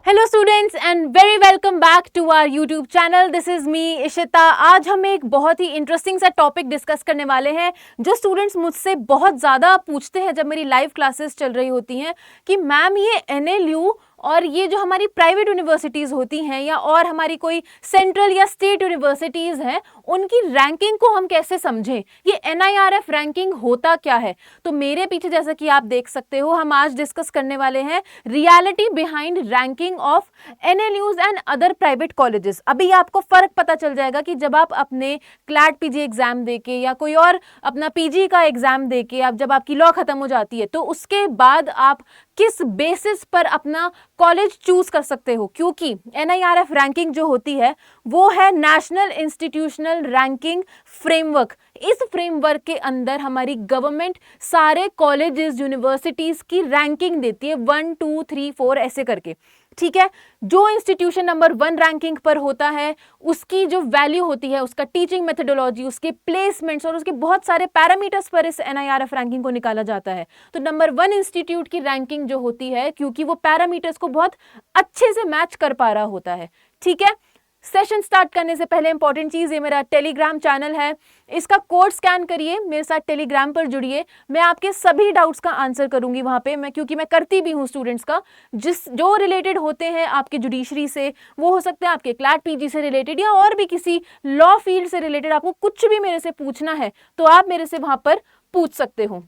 Hello students and very welcome back to our YouTube channel. This is me Ishita. आज हम एक बहुत ही इंटरेस्टिंग सा टॉपिक डिस्कस करने वाले हैं जो स्टूडेंट्स मुझसे बहुत ज़्यादा पूछते हैं जब मेरी लाइव क्लासेस चल रही होती हैं कि मैम ये NLU और ये जो हमारी प्राइवेट यूनिवर्सिटीज़ होती हैं या और हमारी कोई सेंट्रल या स्टेट यूनिवर्सिटीज़ हैं उनकी रैंकिंग को हम कैसे समझें, ये NIRF रैंकिंग होता क्या है। तो मेरे पीछे जैसा कि आप देख सकते हो हम आज डिस्कस करने वाले हैं reality behind ranking of NLUs and other private colleges. अभी आपको फर्क पता चल जाएगा कि जब आप अपने क्लैट PG एग्जाम देके या कोई और अपना PG का एग्जाम देके अब जब आपकी लॉ खत्म हो जाती है तो उसके बाद आप किस बेसिस पर अपना कॉलेज चूज कर सकते हो, क्योंकि NIRF रैंकिंग जो होती है वो है नेशनल इंस्टीट्यूशनल रैंकिंग फ्रेमवर्क। इस फ्रेमवर्क के अंदर हमारी गवर्नमेंट सारे कॉलेजेस यूनिवर्सिटीज की रैंकिंग देती है 1 2 3 4 ऐसे करके। ठीक है, जो इंस्टीट्यूशन नंबर 1 रैंकिंग पर होता है उसकी जो वैल्यू होती है, उसका टीचिंग मेथोडोलॉजी, उसके प्लेसमेंट्स और उसके बहुत सारे पैरामीटर्स पर इस NIRF रैंकिंग को निकाला जाता है। तो नंबर 1 इंस्टीट्यूट की रैंकिंग जो होती है, क्योंकि वो पैरामीटर्स को बहुत अच्छे से मैच कर पा रहा होता है। ठीक है, सेशन स्टार्ट करने से पहले इंपॉर्टेंट चीज, ये मेरा टेलीग्राम चैनल है, इसका कोड स्कैन करिए, मेरे साथ टेलीग्राम पर जुड़िए। मैं आपके सभी डाउट्स का आंसर करूंगी वहां पे, क्योंकि मैं करती भी हूँ स्टूडेंट्स का, जो रिलेटेड होते हैं आपके जुडिशरी से, वो हो सकता है आपके क्लैट PG से रिलेटेड या और भी किसी लॉ फील्ड से रिलेटेड। आपको कुछ भी मेरे से पूछना है तो आप मेरे से वहां पर पूछ सकते हो।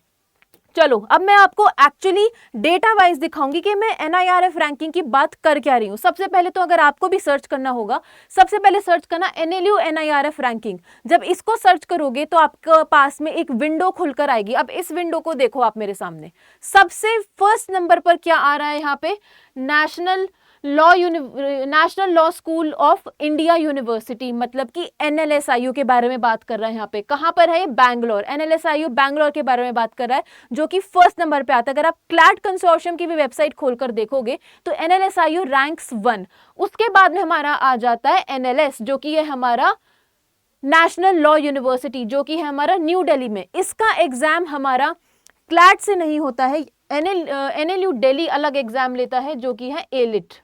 चलो अब मैं आपको एक्चुअली डेटा वाइज दिखाऊंगी कि मैं NIRF रैंकिंग की बात कर क्या रही हूं। सबसे पहले तो अगर आपको भी सर्च करना होगा, सबसे पहले सर्च करना NLU NIRF रैंकिंग। जब इसको सर्च करोगे तो आपके पास में एक विंडो खुलकर आएगी। अब इस विंडो को देखो आप मेरे सामने, सबसे फर्स्ट नंबर पर क्या आ रहा है यहाँ पे, national law school of India university, मतलब कि NLSIU के बारे में बात कर रहा है। यहाँ पे कहां पर है ये, बैंगलोर। NLSIU बैंगलोर के बारे में बात कर रहा है, जो कि फर्स्ट नंबर पे आता है। अगर आप क्लैट कंसोर्शियम की भी वेबसाइट खोलकर देखोगे तो NLSIU रैंक्स 1। उसके बाद में हमारा आ जाता है NLS, जो कि है हमारा नेशनल लॉ यूनिवर्सिटी, जो कि है हमारा न्यू दिल्ली में। इसका एग्जाम हमारा क्लैट से नहीं होता है, NLU दिल्ली अलग एग्जाम लेता है, जो कि है एलिट।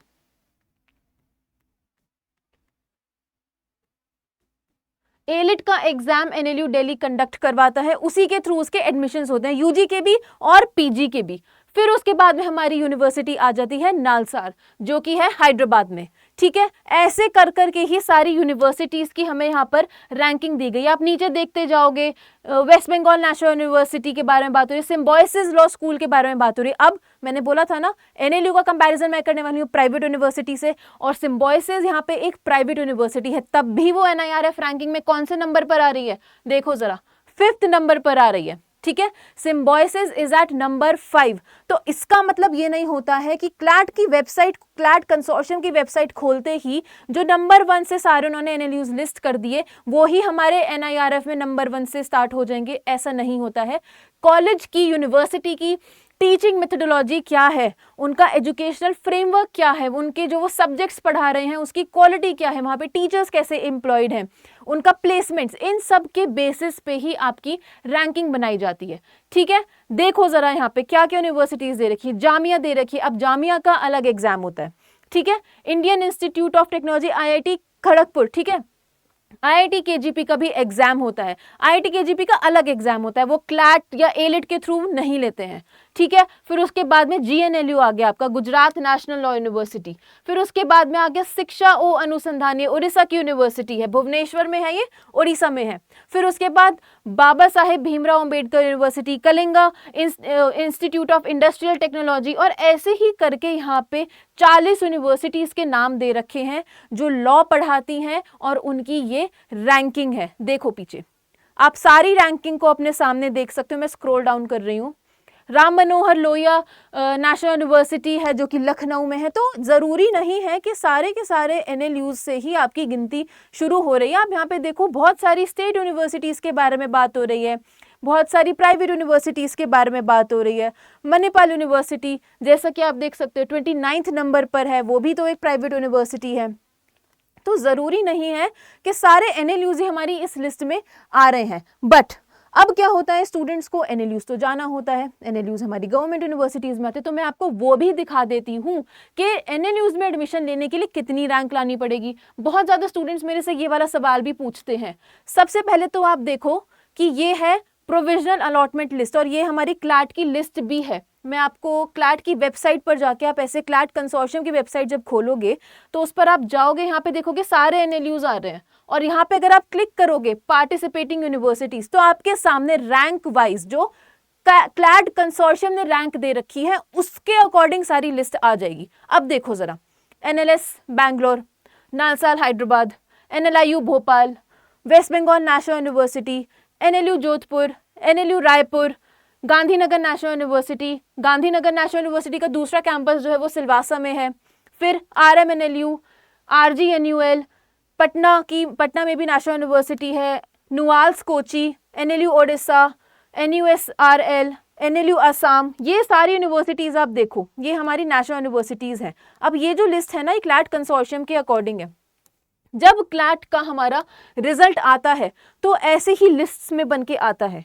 एलिट का एग्जाम NLU दिल्ली कंडक्ट करवाता है, उसी के थ्रू उसके एडमिशंस होते हैं, UG के भी और PG के भी। फिर उसके बाद में हमारी यूनिवर्सिटी आ जाती है नालसार, जो कि है हैदराबाद में। ठीक है, ऐसे कर करके ही सारी यूनिवर्सिटीज की हमें यहाँ पर रैंकिंग दी गई। आप नीचे देखते जाओगे, वेस्ट बंगाल नेशनल यूनिवर्सिटी के बारे में बात हो रही है, सिम्बोयसिस लॉ स्कूल के बारे में बात हो रही है। अब मैंने बोला था ना NLU का कंपैरिजन मैं करने वाली हूँ प्राइवेट यूनिवर्सिटी से, और सिम्बोयसिस यहाँ पे एक प्राइवेट यूनिवर्सिटी है, तब भी वो NIRF रैंकिंग में कौन से नंबर पर आ रही है, देखो जरा, 5th नंबर पर आ रही है। ठीक है, सिम्बोयसिस इज एट नंबर 5। तो इसका मतलब ये नहीं होता है कि क्लैट की वेबसाइट, क्लैट कंसोर्शियम की वेबसाइट खोलते ही जो नंबर 1 से सारे उन्होंने NLUs लिस्ट कर दिए वो ही हमारे NIRF में नंबर 1 से स्टार्ट हो जाएंगे, ऐसा नहीं होता है। कॉलेज की, यूनिवर्सिटी की टीचिंग मेथोडोलॉजी क्या है, उनका एजुकेशनल फ्रेमवर्क क्या है, उनके जो वो सब्जेक्ट्स पढ़ा रहे हैं उसकी क्वालिटी क्या है, वहाँ पे टीचर्स कैसे एम्प्लॉयड हैं, उनका प्लेसमेंट्स, इन सब के बेसिस पे ही आपकी रैंकिंग बनाई जाती है। ठीक है, देखो जरा यहाँ पे क्या क्या यूनिवर्सिटीज दे रखी है, जामिया दे रखी है। अब जामिया का अलग एग्जाम होता है। ठीक है, Indian institute of technology IIT Kharagpur, ठीक है, IIT KGP का भी एग्जाम होता है। IIT KGP का अलग एग्जाम होता है, वो क्लैट या एलिट के थ्रू नहीं लेते हैं। ठीक है, फिर उसके बाद में GNLU आ गया आपका, गुजरात नेशनल लॉ यूनिवर्सिटी। फिर उसके बाद में आ गया शिक्षा ओ अनुसंधान, ये उड़ीसा की यूनिवर्सिटी है, भुवनेश्वर में है, ये उड़ीसा में है। फिर उसके बाद Baba Saheb Bhimrao Ambedkar university, Kalinga institute of industrial technology, और ऐसे ही करके यहाँ पे 40 यूनिवर्सिटीज के नाम दे रखे हैं जो लॉ पढ़ाती हैं, और उनकी ये रैंकिंग है। देखो पीछे आप सारी रैंकिंग को अपने सामने देख सकते हो, मैं स्क्रॉल डाउन कर रही हूँ। राम मनोहर लोहिया नेशनल यूनिवर्सिटी है, जो कि लखनऊ में है। तो ज़रूरी नहीं है कि सारे के सारे NLUs से ही आपकी गिनती शुरू हो रही है। आप यहाँ पे देखो, बहुत सारी स्टेट यूनिवर्सिटीज़ के बारे में बात हो रही है, बहुत सारी प्राइवेट यूनिवर्सिटीज़ के बारे में बात हो रही है। मणिपाल यूनिवर्सिटी जैसा कि आप देख सकते हो 29th नंबर पर है, वो भी तो एक प्राइवेट यूनिवर्सिटी है। तो ज़रूरी नहीं है कि सारे NLUs ही हमारी इस लिस्ट में आ रहे हैं। बट अब क्या होता है, स्टूडेंट्स को एनएलयूज तो जाना होता है, एनएलयूज हमारी गवर्नमेंट यूनिवर्सिटीज में आते हैं, तो मैं आपको वो भी दिखा देती हूँ कि एनएलयूज में एडमिशन लेने के लिए कितनी रैंक लानी पड़ेगी। बहुत ज़्यादा स्टूडेंट्स मेरे से ये वाला सवाल भी पूछते हैं। सबसे पहले तो आप देखो कि ये है प्रोविजनल अलॉटमेंट लिस्ट और ये हमारी क्लैट की लिस्ट भी है। मैं आपको क्लैट की वेबसाइट पर जाके, आप ऐसे क्लैट कंसोर्शियम की वेबसाइट जब खोलोगे तो उस पर आप जाओगे, यहाँ पे देखोगे सारे एनएलयूज आ रहे हैं और यहाँ पे अगर आप क्लिक करोगे पार्टिसिपेटिंग यूनिवर्सिटीज तो आपके सामने रैंक वाइज जो क्लैट कंसोर्शियम ने रैंक दे रखी है उसके अकॉर्डिंग सारी लिस्ट आ जाएगी। अब देखो जरा, NLS Bangalore, NALSAR Hyderabad, NLIU Bhopal, West Bengal national university, NLU Jodhpur, NLU Raipur, Gandhinagar national university, Gandhinagar national university का दूसरा कैंपस जो है वो सिलवासा में है, फिर आरएमएनएलयू, आरजीएनयूएल, पटना में भी नेशनल यूनिवर्सिटी है, नुआल्स Kochi, NLU Odisha, NUSRL, NLU Assam, ये सारी यूनिवर्सिटीज़ आप देखो, ये हमारी नेशनल यूनिवर्सिटीज़ हैं। अब ये जो लिस्ट है ना, ये क्लैट कंसोर्शियम के अकॉर्डिंग है। जब क्लैट का हमारा रिजल्ट आता है तो ऐसे ही लिस्ट्स में बन के आता है।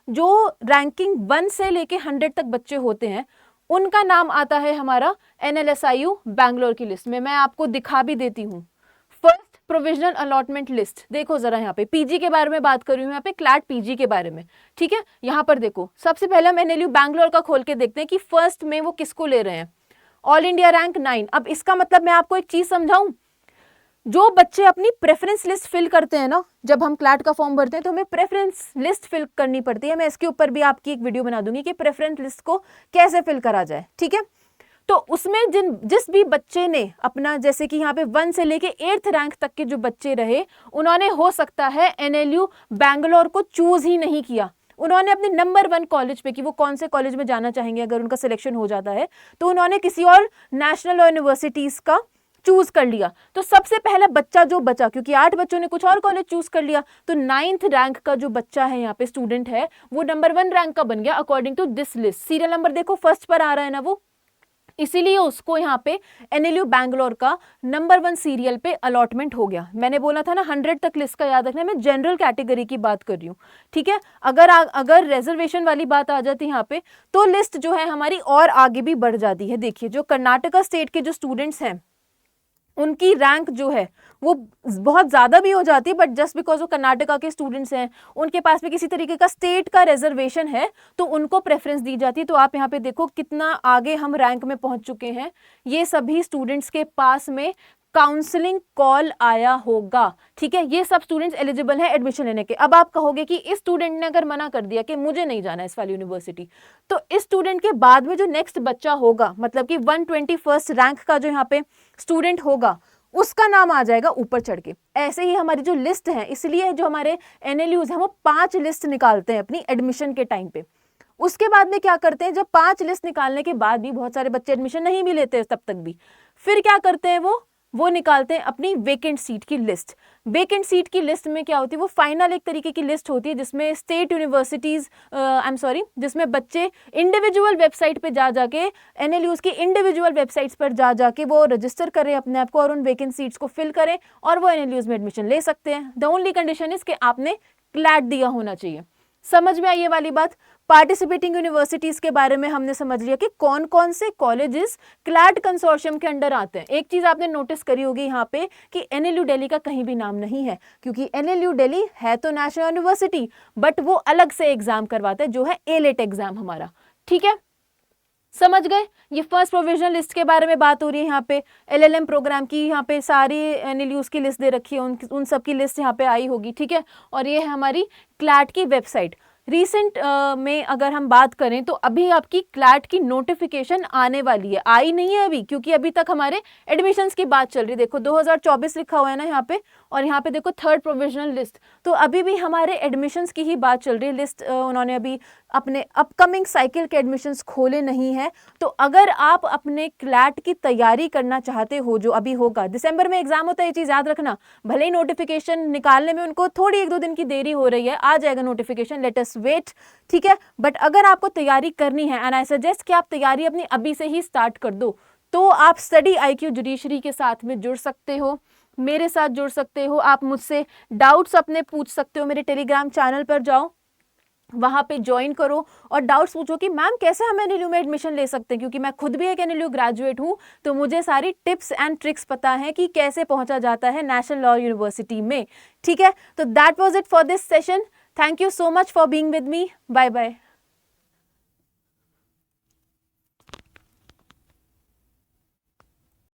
जो रैंकिंग 1 से लेके 100 तक बच्चे होते हैं उनका नाम आता है हमारा एनएलएसआईयू बैंगलोर की लिस्ट में। मैं आपको दिखा भी देती हूँ। फर्स्ट प्रोविजनल अलॉटमेंट लिस्ट देखो जरा, यहाँ पे पीजी के बारे में बात कर रही हूँ, यहाँ पे क्लैट पीजी के बारे में, ठीक है। यहाँ पर देखो, सबसे पहले हम एनएलयू बैंगलोर का खोल के देखते हैं कि फर्स्ट में वो किसको ले रहे हैं। All India rank 9। अब इसका मतलब मैं आपको एक चीज समझाऊं, जो बच्चे अपनी प्रेफरेंस लिस्ट फिल करते हैं ना, जब हम क्लैट का फॉर्म भरते हैं तो हमें प्रेफरेंस लिस्ट फिल करनी पड़ती है। मैं इसके ऊपर भी आपकी एक वीडियो बना दूंगी कि प्रेफरेंस लिस्ट को कैसे फिल करा जाए, ठीक है। तो उसमें जिस भी बच्चे ने अपना, जैसे कि यहाँ पे 1 से लेके 8th रैंक तक के जो बच्चे रहे, उन्होंने हो सकता है एनएलयू बैंगलोर को चूज ही नहीं किया। उन्होंने अपने नंबर 1 कॉलेज पे, कि वो कौन से कॉलेज में जाना चाहेंगे अगर उनका सिलेक्शन हो जाता है, तो उन्होंने किसी और नेशनल यूनिवर्सिटीज का चूज कर लिया। तो सबसे पहला बच्चा जो बचा, क्योंकि 8 बच्चों ने कुछ और कॉलेज चूज कर लिया, तो 9th रैंक का जो बच्चा है यहाँ पे स्टूडेंट है, वो नंबर 1 रैंक का बन गया according to this list. Serial number देखो फर्स्ट पर आ रहा है ना वो, इसीलिए उसको यहाँ पे एनएलयू बैंगलोर का नंबर 1 सीरियल पे अलॉटमेंट हो गया। मैंने बोला था ना 100 तक लिस्ट का याद रखना है, मैं जनरल कैटेगरी की बात कर रही हूँ, ठीक है। अगर रिजर्वेशन वाली बात आ जाती है यहाँ पे, तो लिस्ट जो है हमारी और आगे भी बढ़ जाती है। देखिए, जो कर्नाटका स्टेट के जो स्टूडेंट्स हैं उनकी रैंक जो है वो बहुत ज़्यादा भी हो जाती है, बट जस्ट बिकॉज वो कर्नाटका के स्टूडेंट्स हैं, उनके पास भी किसी तरीके का स्टेट का रिजर्वेशन है, तो उनको प्रेफरेंस दी जाती है। तो आप यहाँ पे देखो कितना आगे हम रैंक में पहुंच चुके हैं। ये सभी स्टूडेंट्स के पास में काउंसलिंग कॉल आया होगा, ठीक है। ये सब स्टूडेंट्स एलिजिबल हैं एडमिशन लेने के। अब आप कहोगे कि इस स्टूडेंट ने अगर मना कर दिया कि मुझे नहीं जाना इस वाली यूनिवर्सिटी, तो इस स्टूडेंट के बाद में जो नेक्स्ट बच्चा होगा, मतलब कि 121st रैंक का जो यहाँ पे स्टूडेंट होगा, उसका नाम आ जाएगा ऊपर चढ़ के। ऐसे ही हमारी जो लिस्ट है, इसलिए जो हमारे एनएलयूज हैं वो 5 लिस्ट निकालते हैं अपनी एडमिशन के टाइम पे। उसके बाद में क्या करते हैं, जब 5 लिस्ट निकालने के बाद भी बहुत सारे बच्चे एडमिशन नहीं भी लेते तब तक भी, फिर क्या करते हैं वो निकालते हैं अपनी वेकेंट सीट की लिस्ट। वेकेंट सीट की लिस्ट में क्या होती है, वो फाइनल एक तरीके की लिस्ट होती है जिसमें स्टेट यूनिवर्सिटीज जिसमें बच्चे इंडिविजुअल वेबसाइट पे जा जाके, एनएलयूज की इंडिविजुअल वेबसाइट्स पर जा जाके वो रजिस्टर करें अपने आप को और उन वेकेंट सीट्स को फिल करें और वो एनएलयूज में एडमिशन ले सकते हैं। द ओनली कंडीशन इज कि आपने क्लैट दिया होना चाहिए। समझ में आई ये वाली बात। पार्टिसिपेटिंग यूनिवर्सिटीज के बारे में हमने समझ लिया कि कौन कौन से कॉलेजेस क्लैट कंसोर्शियम के अंडर आते हैं। एक चीज आपने नोटिस करी होगी यहाँ पे कि एनएलयू दिल्ली का कहीं भी नाम नहीं है, क्योंकि एनएलयू दिल्ली है तो नेशनल यूनिवर्सिटी, बट वो अलग से एग्जाम करवाता है जो है एलेट एग्जाम हमारा, ठीक है। समझ गए। ये फर्स्ट प्रोविजनल लिस्ट के बारे में बात हो रही है। यहाँ पे एलएलएम प्रोग्राम की यहाँ पे सारी एनएलयूज की लिस्ट दे रखी है, उन सब की लिस्ट यहाँ पे आई होगी, ठीक है। और ये है हमारी क्लैट की वेबसाइट। रिसेंट में अगर हम बात करें तो अभी आपकी क्लैट की नोटिफिकेशन आने वाली है, आई नहीं है अभी, क्योंकि अभी तक हमारे एडमिशन्स की बात चल रही है। देखो 2024 लिखा हुआ है ना यहाँ पे, और यहाँ पे देखो थर्ड प्रोविजनल लिस्ट, तो अभी भी हमारे एडमिशन्स की ही बात चल रही है। लिस्ट उन्होंने अभी अपने अपकमिंग साइकिल के एडमिशन्स खोले नहीं है। तो अगर आप अपने क्लैट की तैयारी करना चाहते हो, जो अभी होगा, दिसंबर में एग्जाम होता है, ये चीज़ याद रखना। भले ही नोटिफिकेशन निकालने में उनको थोड़ी 1-2 दिन की देरी हो रही है, आ जाएगा नोटिफिकेशन, लेट अस वेट, ठीक है। बट अगर आपको तैयारी करनी है, एंड आई सजेस्ट कि आप तैयारी अपनी अभी से ही स्टार्ट कर दो, तो आप स्टडी IQ जुडिशरी के साथ में जुड़ सकते हो। मेरे साथ जुड़ सकते हो, आप मुझसे डाउट्स अपने पूछ सकते हो। मेरे टेलीग्राम चैनल पर जाओ, वहाँ पे ज्वाइन करो और डाउट्स पूछो कि मैम कैसे हम एनएलयू में एडमिशन ले सकते हैं, क्योंकि मैं खुद भी एक एनएलयू ग्रेजुएट हूँ, तो मुझे सारी टिप्स एंड ट्रिक्स पता है कि कैसे पहुँचा जाता है नेशनल लॉ यूनिवर्सिटी में। ठीक है, तो that was it for this session. Thank you so much for being with me. Bye bye.